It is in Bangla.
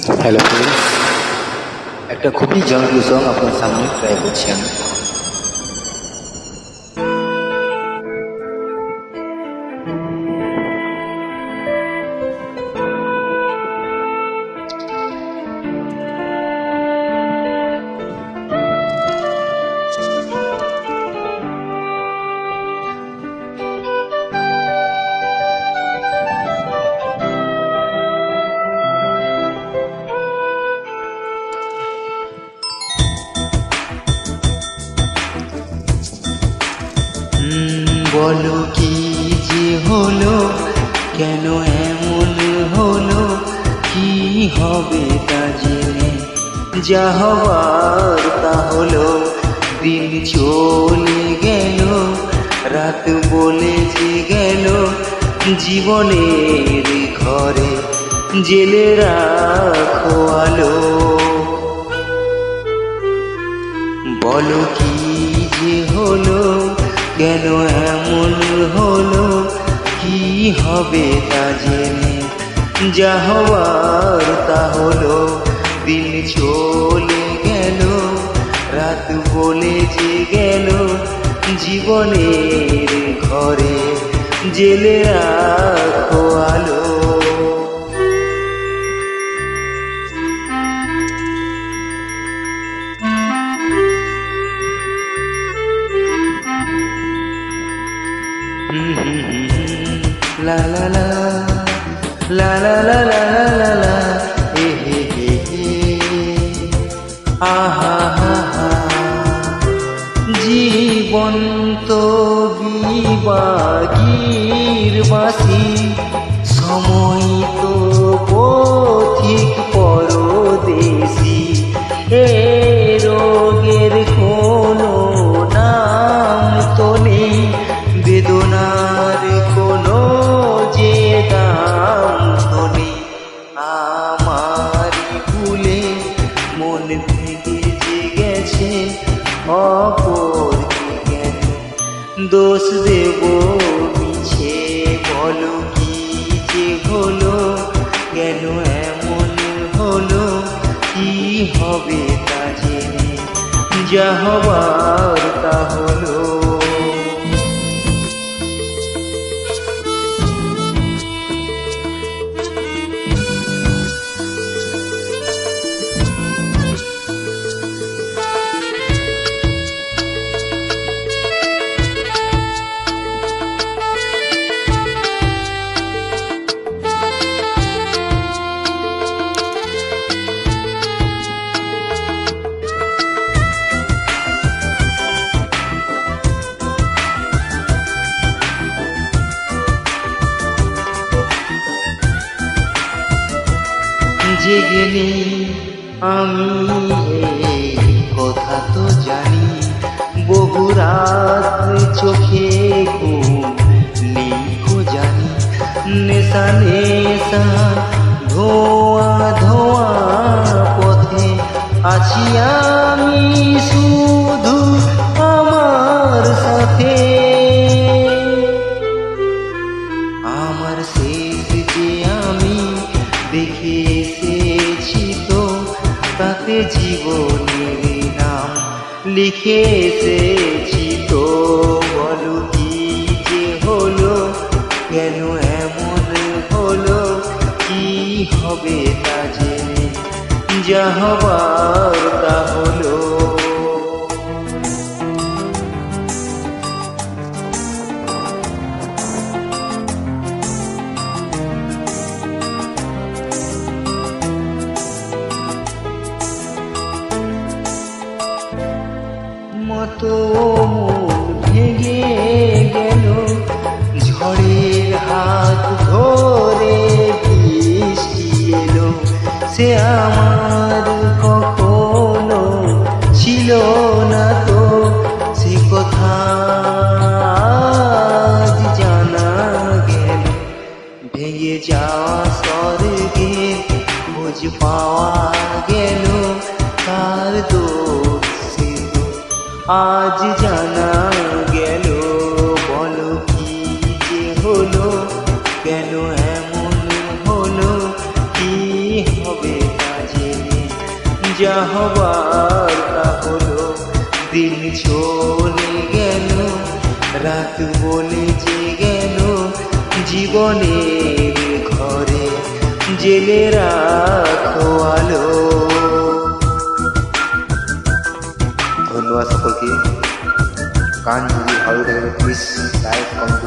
হ্যালো ফ্রেন্ডস, একটা খুবই জনপ্রিয় সং আপনার সামনে ট্রাই করছি আমি। বলো কি যে হলো, কেন এমন হলো, কি হবে তা জেনে যা হবার তা হলো। দিন চলে গেল, রাত বলে যে গেল, জীবনের ঘরে জেলে রাখো আলো। বলো কি যে হলো, কেন এমন হলো, কি হবে তা জেনে যা হওয়ার তা হলো। দিন চলে গেল, রাত বলে যে গেল, জীবনের ঘরে জেলে রাখো আলো। La la la la la la la la la he he he he আহা হা হা। জীবন তো বিবাগীর বাসি, সময় তো পথিক পরদেশি। এ রোগের কোনো নাম তো নেই, বেদনার কোনো যে দাম তো নেই। আমারই ভুলে মন থেকে যে গেছে, অপর কেন দোষ দেব মিছে। বলো কি যে হলো, কেন এমন হলো, কি হবে তা জেনে যা হবার তা হলো। জেগে নেই আমি এই কথা তো জানি, বহু রাত চোখে ঘুম নেই গো জানি। নেশা নেশা ধোয়া ধোয়া পথে আছি আমি শুধু আমার সাথে। আমার শেষ যে আমি দেখে এসেছি তো, তাতে জীবনের নাম লিখে এসেছি তো। বলো কি যে হলো, কেন এমন হলো, কি হবে তা জেনে যা হবার তা হলো। মতো মন ভেঙে গেল, ঝড়ের হাত ধরে বৃষ্টি এলো। সে আমার কখনো ছিল না তো, সে কথা আজ জানা গেল। ভেঙে যাওয়া স্বর্গে খোঁজ পাওয়া গেল, কার দোষ আজ জানা গেল। বলো কি যে হলো, কেন এমন হলো, কি হবে তা যা হবার তা হলো, দিন চলে গেল, রাত বলে যে গেল, জীবনের ঘরে জেলে রাখো আলো। ধন্যবাদ সকলকে। গান যদি ভালো লাগে প্লিজ লাইক কমেন্ট